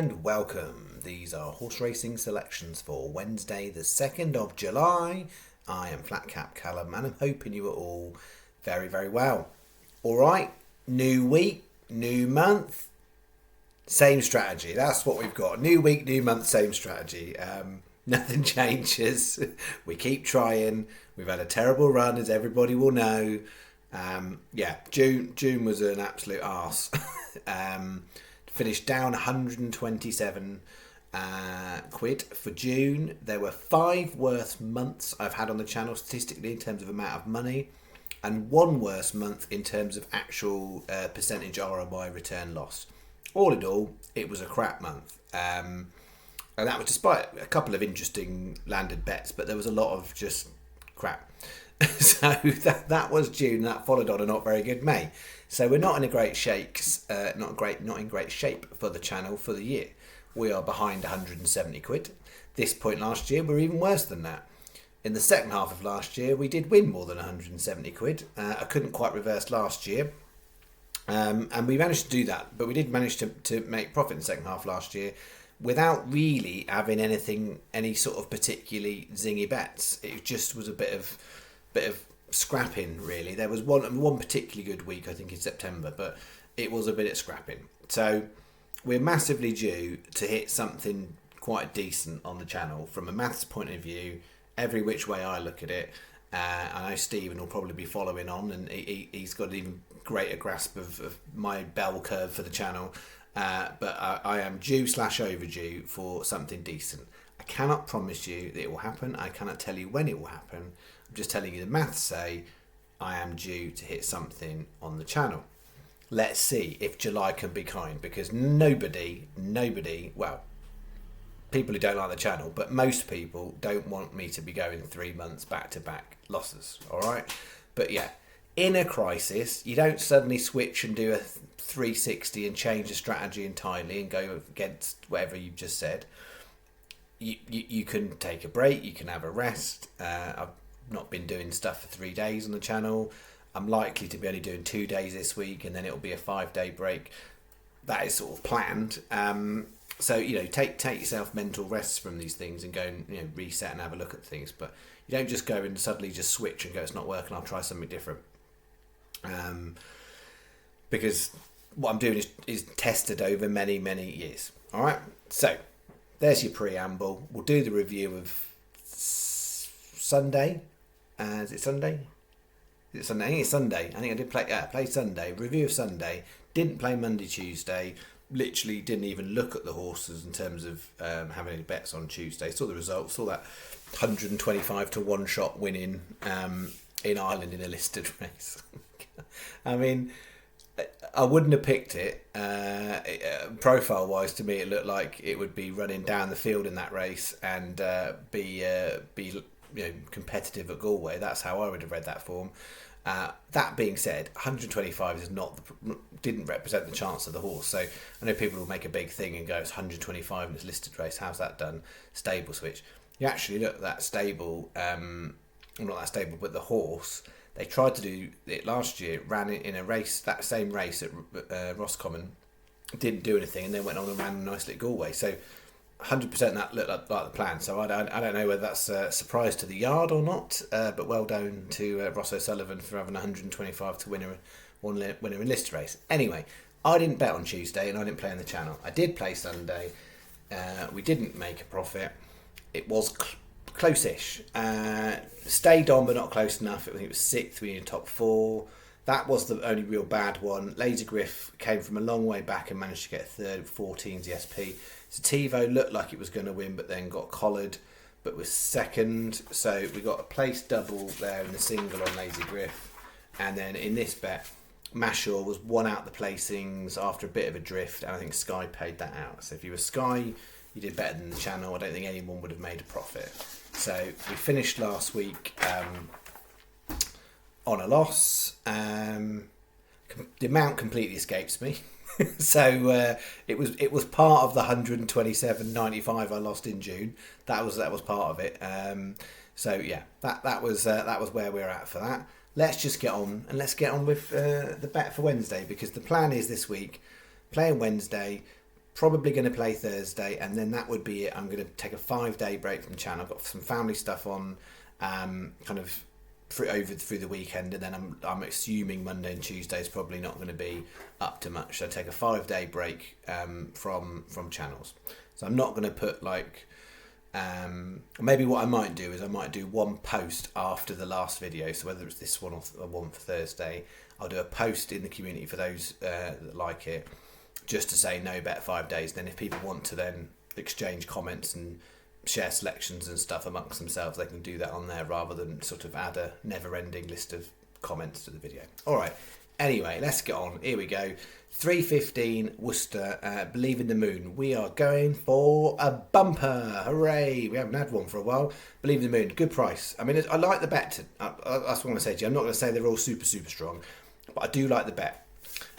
and welcome. These are horse racing selections for Wednesday the 2nd of July. I am flatcapcallum and I'm hoping you are all very, very well. Alright, new week, new month, same strategy. That's what we've got. New week, new month, same strategy. Nothing changes. We keep trying. We've had a terrible run, as everybody will know. June was an absolute arse. Finished down 127 quid for June. There were 5 worst months I've had on the channel statistically in terms of amount of money, and 1 worse month in terms of actual percentage ROI return loss. All in all, it was a crap month. And that was despite a couple of interesting landed bets, but there was a lot of just crap. So that was June. That followed on a not very good May. So we're not in a great shakes, not in great shape for the channel for the year. We are behind 170 quid. This point last year, we're even worse than that. In the second half of last year, we did win more than 170 quid. I couldn't quite reverse last year. And we managed to do that, but we did manage to make profit in the second half last year without really having any sort of particularly zingy bets. It just was a bit of scrapping, really. There was one particularly good week, I think, in September, but it was a bit of scrapping. So we're massively due to hit something quite decent on the channel from a maths point of view. Every which way I look at it, I know Stephen will probably be following on, and he's got an even greater grasp of my bell curve for the channel. But I am due/overdue for something decent. I cannot promise you that it will happen. I cannot tell you when it will happen. I'm just telling you the maths say I am due to hit something on the channel. Let's see if July can be kind, because nobody, well, people who don't like the channel, but most people don't want me to be going 3 months back-to-back losses, all right? But yeah, in a crisis, you don't suddenly switch and do a 360 and change the strategy entirely and go against whatever you've just said. You can take a break, you can have a rest. I've not been doing stuff for 3 days on the channel. I'm likely to be only doing 2 days this week, and then it'll be a 5-day break. That is sort of planned. So, take yourself mental rests from these things and go and reset and have a look at things. But you don't just go and suddenly just switch and go, it's not working, I'll try something different. Because what I'm doing is tested over many, many years. All right, so there's your preamble. We'll do the review of Sunday. Is it Sunday? I think it's Sunday. I think I did play Sunday. Review of Sunday. Didn't play Monday, Tuesday. Literally didn't even look at the horses in terms of having any bets on Tuesday. Saw the results. Saw that 125 to 1 shot winning in Ireland in a listed race. I mean, I wouldn't have picked it. Profile wise, to me, it looked like it would be running down the field in that race and be competitive at Galway. That's how I would have read that form. That being said, 125 didn't represent the chance of the horse. So I know people will make a big thing and go, it's 125 in this listed race. How's that done? Stable switch. You actually look at that stable, not that stable, but the horse. They tried to do it last year, ran it in a race, that same race at Roscommon, didn't do anything, and then went on and ran nicely at Galway. So 100% that looked like the plan. So I don't know whether that's a surprise to the yard or not, but well done to Ross O'Sullivan for having 125 to win a list race. Anyway, I didn't bet on Tuesday and I didn't play on the channel. I did play Sunday. We didn't make a profit. It was close-ish. Stayed on but not close enough. I think it was 6th. We needed top 4. That was the only real bad one. Lazy Griff came from a long way back and managed to get 3rd, 14's the SP. Sativo looked like it was going to win, but then got collared, but was 2nd. So we got a place double there in the single on Lazy Griff. And then in this bet, Mashore was 1 out the placings after a bit of a drift, and I think Sky paid that out. So if you were Sky, you did better than the channel. I don't think anyone would have made a profit. So we finished last week on a loss. The amount completely escapes me. So it was part of the 127.95 I lost in June. That was part of it. So yeah, that was where we're at for that. Let's just get on with the bet for Wednesday, because the plan is this week playing Wednesday, probably going to play Thursday, and then that would be it. I'm going to take a 5-day break from the channel. I've got some family stuff on, kind of through the weekend, and then I'm assuming Monday and Tuesday is probably not going to be up to much. So I take a 5-day break from channels. So I'm not going to put like. Maybe what I might do is I might do one post after the last video. So whether it's this one or one for Thursday, I'll do a post in the community for those that like it, just to say no bet 5 days. Then if people want to then exchange comments and share selections and stuff amongst themselves, they can do that on there rather than sort of add a never-ending list of comments to the video. All right. Anyway, let's get on. Here we go. 3:15 Worcester. Believe in the Moon. We are going for a bumper. Hooray! We haven't had one for a while. Believe in the Moon. Good price. I mean, I like the bet. That's what I want to say to you. I'm not going to say they're all super strong, but I do like the bet.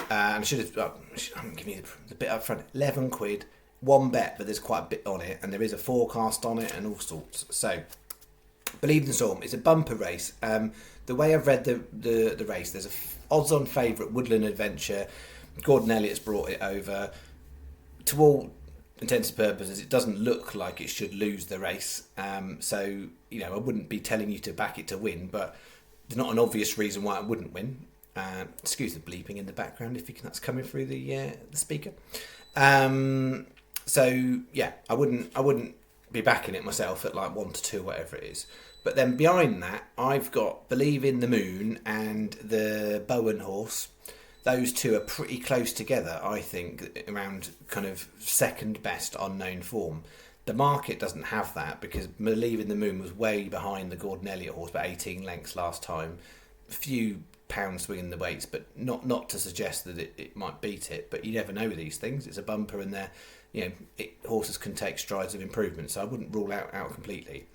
And I should have. I'm giving you the bit up front. 11 quid. One bet, but there's quite a bit on it, and there is a forecast on it and all sorts. So, Believe in the Storm. It's a bumper race. The way I've read the race, there's a odds-on favourite, Woodland Adventure. Gordon Elliott's brought it over. To all intents and purposes, it doesn't look like it should lose the race. So, I wouldn't be telling you to back it to win, but there's not an obvious reason why it wouldn't win. Excuse the bleeping in the background if that's coming through the speaker. So yeah, I wouldn't be backing it myself at like 1-2, whatever it is. But then behind that, I've got Believe in the Moon and the Bowen horse. Those two are pretty close together, I think, around kind of second best unknown form. The market doesn't have that because Believe in the Moon was way behind the Gordon Elliott horse, about 18 lengths last time. A few pounds swinging the weights, but not to suggest that it might beat it. But you never know with these things. It's a bumper, and horses can take strides of improvement, so I wouldn't rule out completely.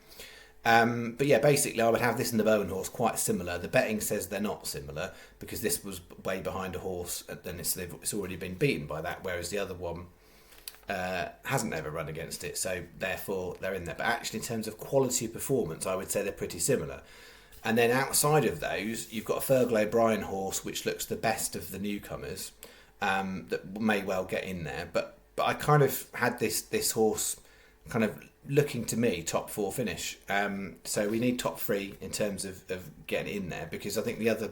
But yeah, basically I would have this and the Bowen horse quite similar. The betting says they're not similar because this was way behind a horse and it's already been beaten by that, whereas the other one hasn't ever run against it, so therefore they're in there. But actually in terms of quality of performance, I would say they're pretty similar. And then outside of those, you've got a Fergal O'Brien horse which looks the best of the newcomers, that may well get in there. But I kind of had this horse kind of looking to me top 4 finish. So we need top 3 in terms of getting in there, because I think there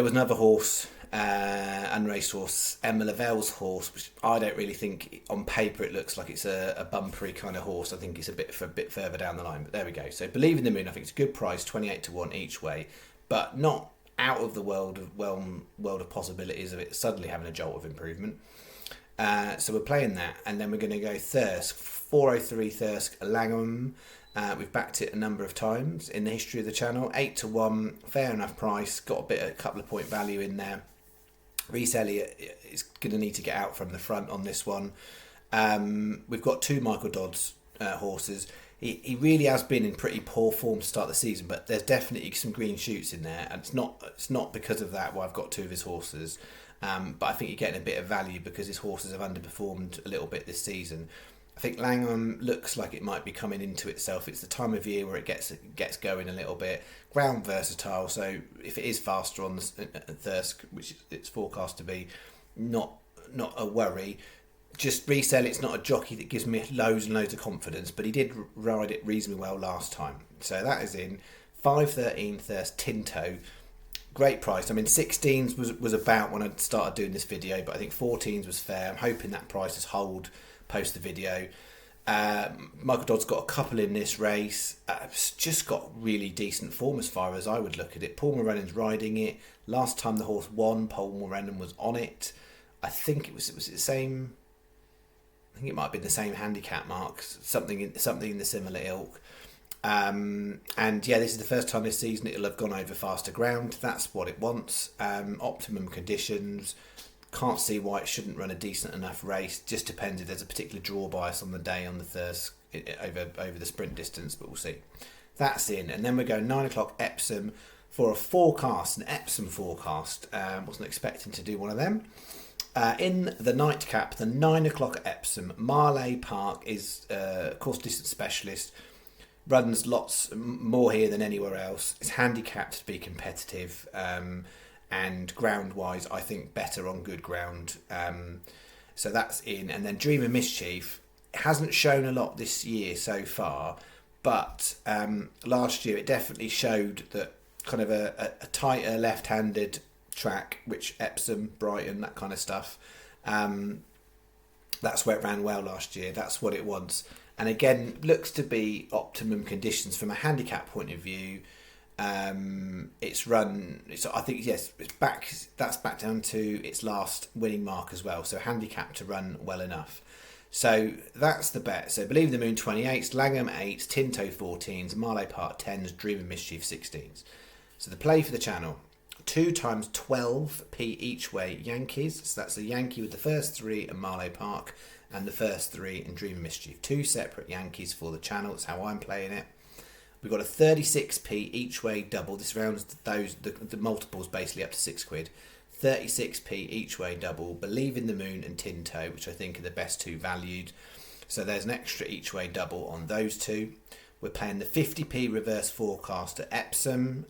was another horse, unraced horse, Emma Lavelle's horse, which I don't really think on paper it looks like it's a bumpery kind of horse. I think it's a bit further down the line, but there we go. So Believe in the Moon, I think it's a good price, 28-1 each way, but not out of the world of possibilities of it suddenly having a jolt of improvement. So we're playing that, and then we're going to go Thirsk, 403 Thirsk Langham. We've backed it a number of times in the history of the channel. 8-1, fair enough price. Got a couple of point value in there. Rhys Elliott is going to need to get out from the front on this one. We've got 2 Michael Dodd's horses. He really has been in pretty poor form to start the season, but there's definitely some green shoots in there, and it's not because of that why I've got 2 of his horses. But I think you're getting a bit of value because his horses have underperformed a little bit this season. I think Langham looks like it might be coming into itself. It's the time of year where it gets going a little bit. Ground versatile, so if it is faster on the Thirsk, which it's forecast to be, not a worry. Just Rhys Elliott's not a jockey that gives me loads and loads of confidence, but he did ride it reasonably well last time. So that is in. 5-13 Thirsk Tinto. Great price. I mean, 16s was about when I started doing this video, but I think 14s was fair. I'm hoping that price is hold post the video. Michael Dodd's got a couple in this race. It's just got really decent form as far as I would look at it. Paul Morennan's riding it. Last time the horse won, Paul Morennan was on it. I think it was the same. I think it might have been the same handicap marks, something in the similar ilk. And yeah, this is the first time this season it'll have gone over faster ground. That's what it wants. Optimum conditions. Can't see why it shouldn't run a decent enough race. Just depends if there's a particular draw bias on the day on the Thirsk over the sprint distance, but we'll see. That's in, and then we go 9 o'clock Epsom for a forecast, an Epsom forecast. Wasn't expecting to do one of them. In the nightcap, the 9 o'clock Epsom, Marley Park is course distance specialist. Runs lots more here than anywhere else. It's handicapped to be competitive, and ground wise I think better on good ground. So that's in. And then Dream of Mischief hasn't shown a lot this year so far, but last year it definitely showed that kind of a tighter left-handed track, which Epsom, Brighton, that kind of stuff. That's where it ran well last year. That's what it wants. And again, looks to be optimum conditions from a handicap point of view. It's run. I think yes, it's back. That's back down to its last winning mark as well. So handicap to run well enough. So that's the bet. So Believe in the Moon 28s, Langham 8s, Tinto 14s, Marlow Park 10s, Dream of Mischief 16s. So the play for the channel: 2 times 12p each way Yankees. So that's the Yankee with the first 3 and Marlow Park, and the first 3 in Dream of Mischief. 2 separate Yankees for the channel. That's how I'm playing it. We've got a 36p each way double. This rounds the multiples basically up to £6. 36p each way double. Believe in the Moon and Tinto, which I think are the best 2 valued. So there's an extra each way double on those 2. We're playing the 50p reverse forecast at Epsom.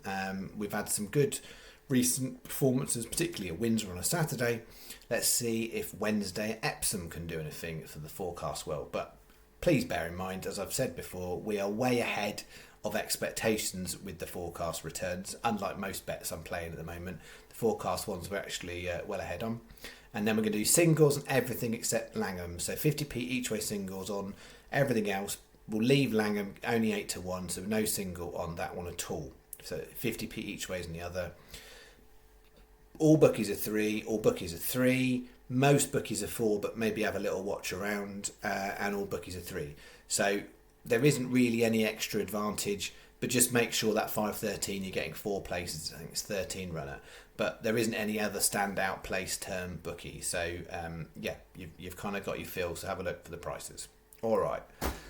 We've had some good recent performances, particularly at Windsor on a Saturday. Let's see if Wednesday at Epsom can do anything for the forecast well. But please bear in mind, as I've said before, we are way ahead of expectations with the forecast returns. Unlike most bets I'm playing at the moment, the forecast ones we're actually well ahead on. And then we're going to do singles on everything except Langham. So 50p each way singles on everything else. We'll leave Langham only 8 to 1, so no single on that one at all. So 50p each way is in the other. All bookies are 3. All bookies are 3. Most bookies are 4, but maybe have a little watch around. And all bookies are 3. So there isn't really any extra advantage, but just make sure that 5.13 you're getting 4 places. I think it's 13 runner, but there isn't any other standout place term bookie. So yeah, you've kind of got your feel. So have a look for the prices. All right.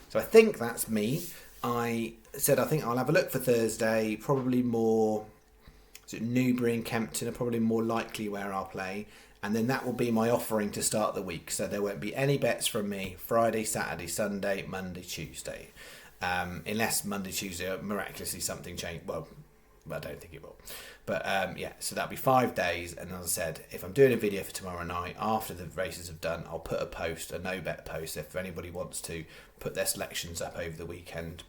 So I think that's me. I said I think I'll have a look for Thursday. Probably more. So Newbury and Kempton are probably more likely where I'll play. And then that will be my offering to start the week. So there won't be any bets from me Friday, Saturday, Sunday, Monday, Tuesday. Unless Monday, Tuesday, miraculously something changed. Well, I don't think it will. But yeah, so that'll be 5 days. And as I said, if I'm doing a video for tomorrow night, after the races have done, I'll put a post, a no-bet post. If anybody wants to put their selections up over the weekend,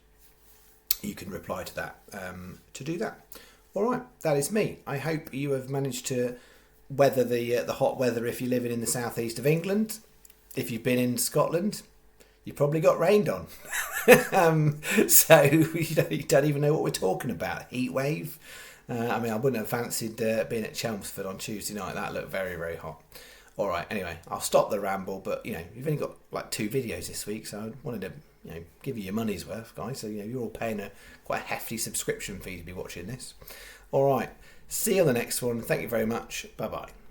you can reply to that to do that. All right, that is me. I hope you have managed to weather the hot weather if you're living in the southeast of England. If you've been in Scotland, you probably got rained on. So you don't even know what we're talking about. Heat wave. I mean, I wouldn't have fancied being at Chelmsford on Tuesday night. That looked very, very hot. All right, anyway, I'll stop the ramble. But, you've only got like 2 videos this week, so I wanted to, give you your money's worth, guys. So, you're all paying quite a hefty subscription fee to be watching this. All right, see you on the next one. Thank you very much. Bye-bye.